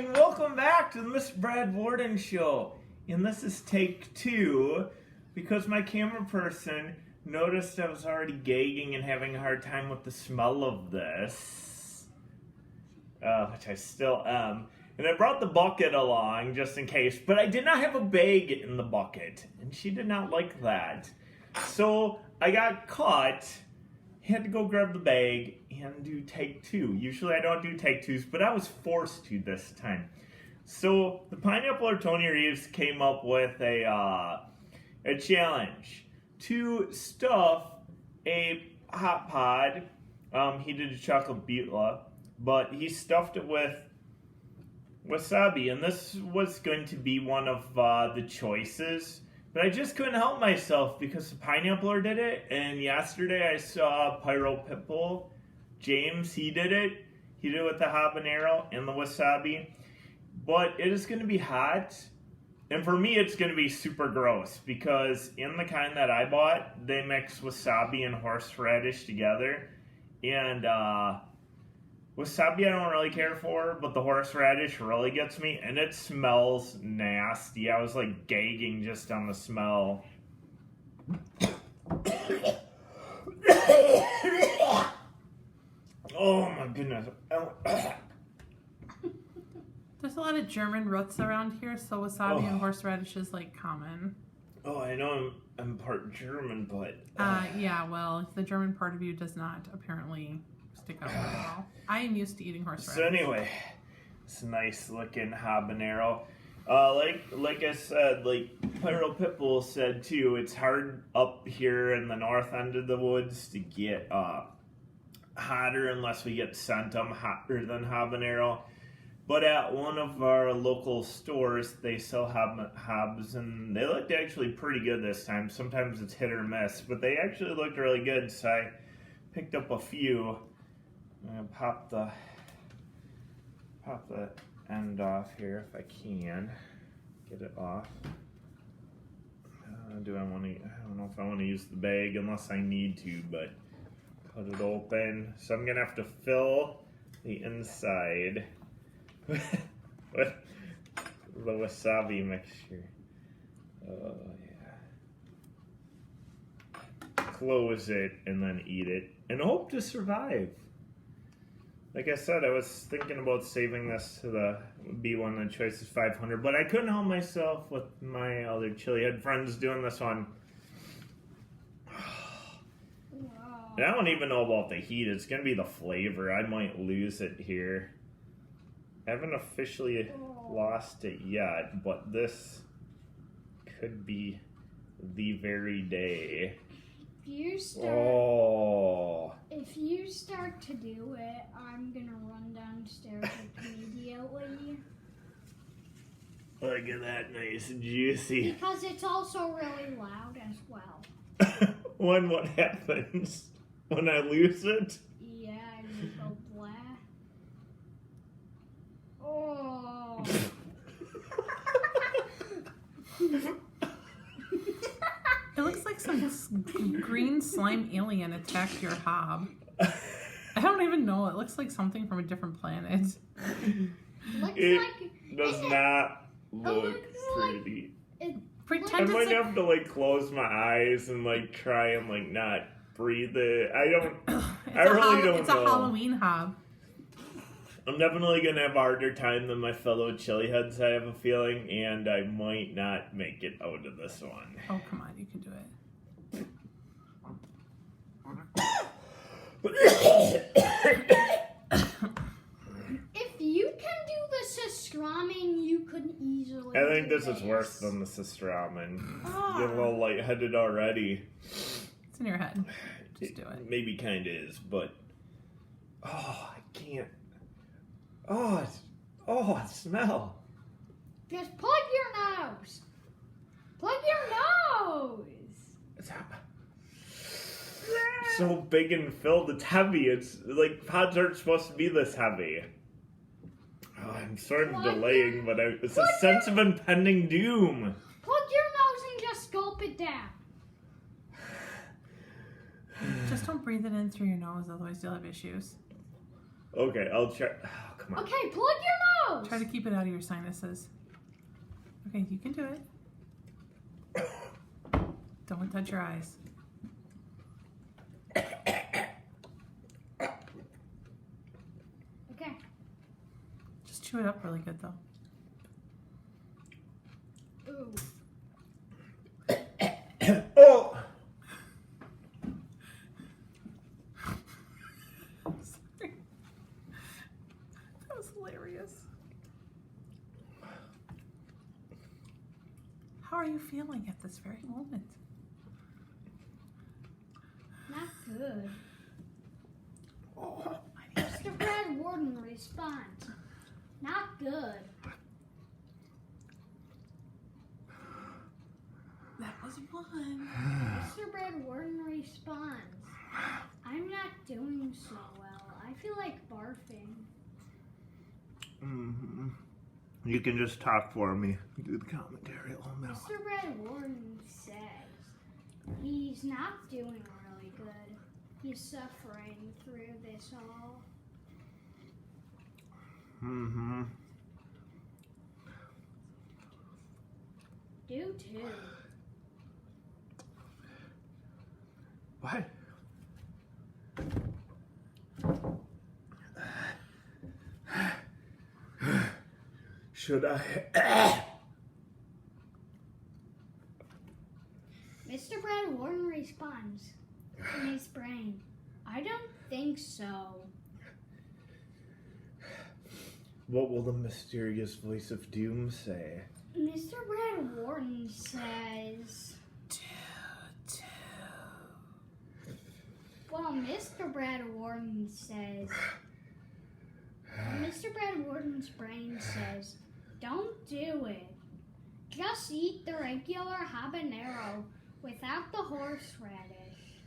and welcome back to the Mr. Brad Worden Show. And this is take 2 because my camera person noticed I was already gagging and having a hard time with the smell of this, which I still am. And I brought the bucket along just in case, but I did not have a bag in the bucket, and she did not like that. So I got caught, had to go grab the bag and do take 2. Usually I don't do take 2s, but I was forced to this time. So the Pineappler Tony Reeves came up with a challenge to stuff a hot pod. He did a chocolate beetla, but he stuffed it with wasabi, and this was going to be one of the choices. But I just couldn't help myself because the Pineappler did it, and yesterday I saw Pyro Pitbull, James, he did it. He did it with the habanero and the wasabi. But it is going to be hot, and for me it's going to be super gross because in the kind that I bought, they mix wasabi and horseradish together. And wasabi I don't really care for, but the horseradish really gets me, and it smells nasty. I was like gagging just on the smell. Oh my goodness. There's a lot of German roots around here, so wasabi and horseradish is like common. Oh, I know I'm part German, but... yeah, well, the German part of you does not apparently stick out very well. I am used to eating horseradish. So anyway, it's a nice looking habanero. Like I said, like Pyro Pitbull said too, it's hard up here in the north end of the woods to get hotter unless we get Centum hotter than habanero. But at one of our local stores, they sell habs, and they looked actually pretty good this time. Sometimes it's hit or miss, but they actually looked really good, so I picked up a few. I'm gonna pop the end off here if I can get it off. I don't know if I want to use the bag unless I need to, but cut it open. So I'm gonna have to fill the inside with the wasabi mixture. Oh yeah. Close it and then eat it and hope to survive. Like I said, I was thinking about saving this to be one of the choices 500, but I couldn't help myself with my other chili. I had friends doing this one. Wow. And I don't even know about the heat. It's going to be the flavor. I might lose it here. I haven't officially lost it yet, but this could be the very day. If you start to do it, I'm gonna run downstairs immediately. Look at that, nice and juicy. Because it's also really loud as well. When what happens? When I lose it? Yeah, and you go blah. Oh. It looks like some green slime alien attacked your hob. I don't even know. It looks like something from a different planet. It does not look pretty. Pretend I might it's have to like close my eyes and like try and like not breathe it. I really don't know. It's a Halloween hob. I'm definitely gonna have a harder time than my fellow chili heads, I have a feeling, and I might not make it out of this one. Oh, come on, you can do it. If you can do the pastrami, you could easily I think do this is worse than the pastrami. Ah. Getting a little lightheaded already. It's in your head. Just do it. Maybe kind of is, but... Oh, I can't... Oh, smell. Just plug your nose. Plug your nose. It's so big and filled. It's heavy. It's like pods aren't supposed to be this heavy. Oh, I'm sort of delaying, but it's a sense of impending doom. Plug your nose and just gulp it down. Just don't breathe it in through your nose, otherwise you'll have issues. Okay, I'll check. Oh, come Come on. Okay, plug your nose. Try to keep it out of your sinuses. Okay, you can do it. Don't touch your eyes. Okay. Just chew it up really good though. Ooh. Oh! Sorry. That was hilarious. How are you feeling at this very moment? Not good. Oh. Mr. Brad Worden responds. Not good. That was one. Mr. Brad Worden responds. I'm not doing so well. I feel like barfing. Mm-hmm. You can just talk for me. Do the commentary. Oh no. Mr. Brad Worden says he's not doing really good. He's suffering through this all. Mm-hmm. Do too. What? Should I? Mr. Brad Worden responds in his brain. I don't think so. What will the mysterious voice of doom say? Mr. Brad Worden says. Well, Mr. Brad Worden says. Mr. Brad Warden's brain says, don't do it. Just eat the regular habanero without the horseradish.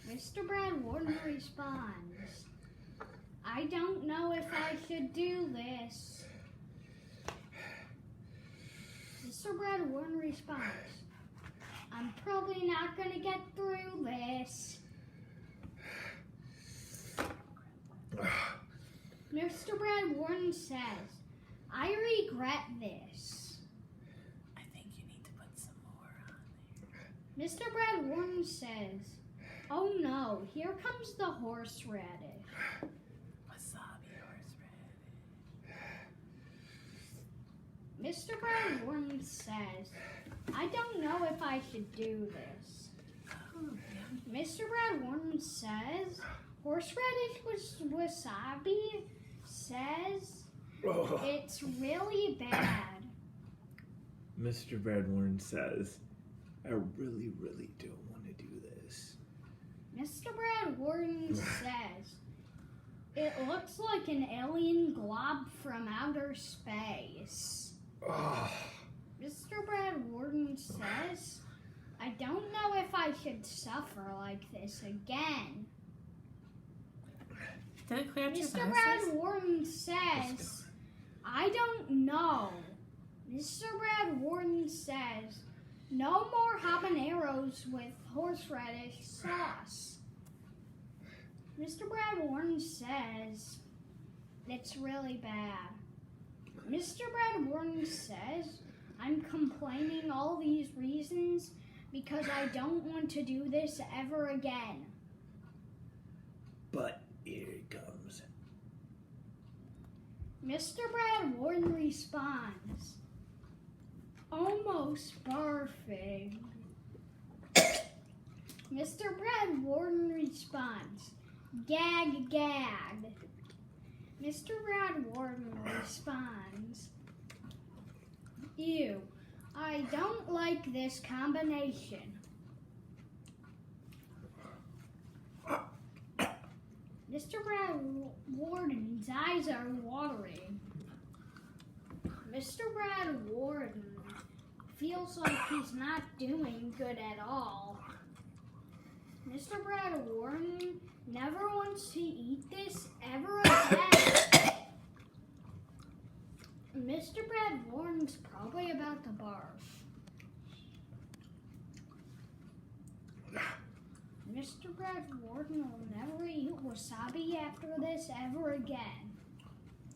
Mr. Brad Worden responds, I don't know if I should do this. Mr. Brad Warden responds, I'm probably not going to get through this. Mr. Brad Warden says, I regret this. I think you need to put some more on there. Mr. Brad Warden says, oh no, here comes the horseradish. Wasabi horseradish. Mr. Brad Warden says, I don't know if I should do this. Oh, yeah. Mr. Brad Warden says, horseradish with wasabi says Oh. it's really bad. Mr. Brad Warren says, I really, really don't want to do this. Mr. Brad Warden says, it looks like an alien glob from outer space. Oh. Mr. Brad Warden says, I don't know if I should suffer like this again. Did it clear out your Mr. Brad sinuses? Warden says, I don't know. Mr. Brad Warden says, no more habaneros with horseradish sauce. Mr. Brad Warden says, it's really bad. Mr. Brad Warden says, I'm complaining all these reasons because I don't want to do this ever again. But here it comes. Mr. Brad Warden responds, almost barfing. Mr. Brad Warden responds, gag, gag. Mr. Brad Warden responds, ew, I don't like this combination. Mr. Brad Warden's eyes are watering. Mr. Brad Warden feels like he's not doing good at all. Mr. Brad Warden never wants to eat this ever again. Mr. Brad Warden's probably about to barf. Mr. Brad Worden will never eat wasabi after this ever again.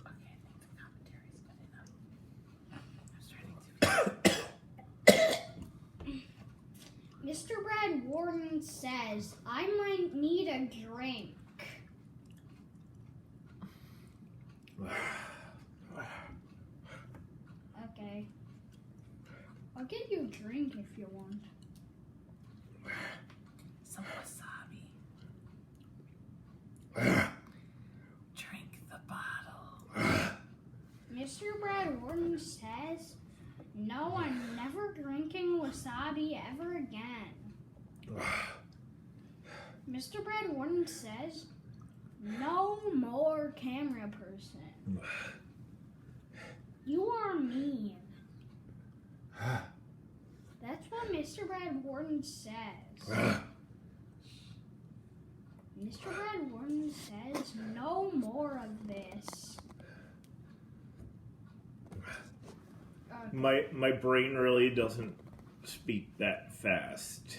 Okay, I think the commentary is good enough. I'm starting to. Mr. Brad Worden says, I might need a drink. Okay. I'll get you a drink if you want. Some wasabi. Drink the bottle. Mr. Brad Worden says, no, I'm never drinking wasabi ever again. Mr. Brad Worden says, no more camera person. You are mean. That's what Mr. Brad Worden says. Mr. Brad Worden says, no more of this. My brain really doesn't speak that fast.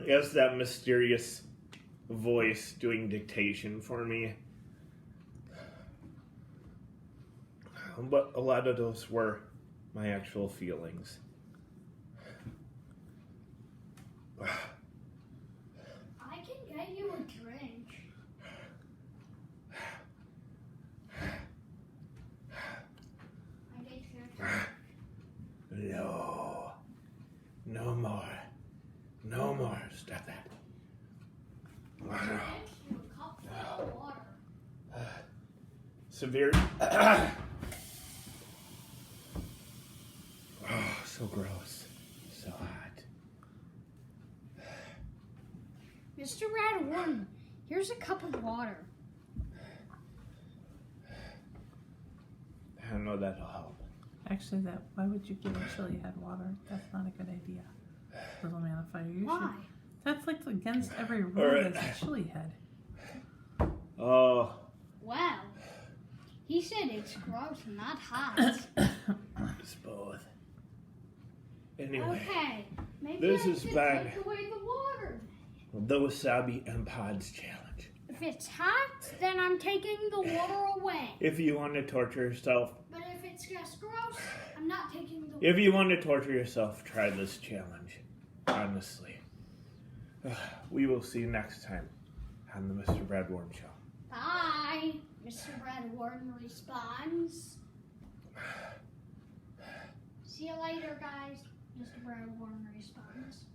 It's that mysterious voice doing dictation for me. But a lot of those were my actual feelings. I can get you a drink. I get you a drink. No. No more. No more. Stop that. I get you a cup full of water. Severe. Oh, so gross. So hot. Mr. Brad Worden, here's a cup of water. I don't know that'll help. Actually, why would you give a chili head water? That's not a good idea. Little man of fire. You Why? should. That's like against every rule Alright. as a chili head. Oh. Well, he said it's gross, not hot. It's both. Anyway, Okay, maybe This I is should bad. take away the water. the Wasabi and Pods challenge. If it's hot, then I'm taking the water away. If you want to torture yourself, But if it's just gross, I'm not taking the if you want to torture yourself, try this challenge. Honestly. We will see you next time on the Mr. Brad Worden Show. Bye. Mr. Brad Worden responds. See you later, guys. Mr. Brad Worden responds.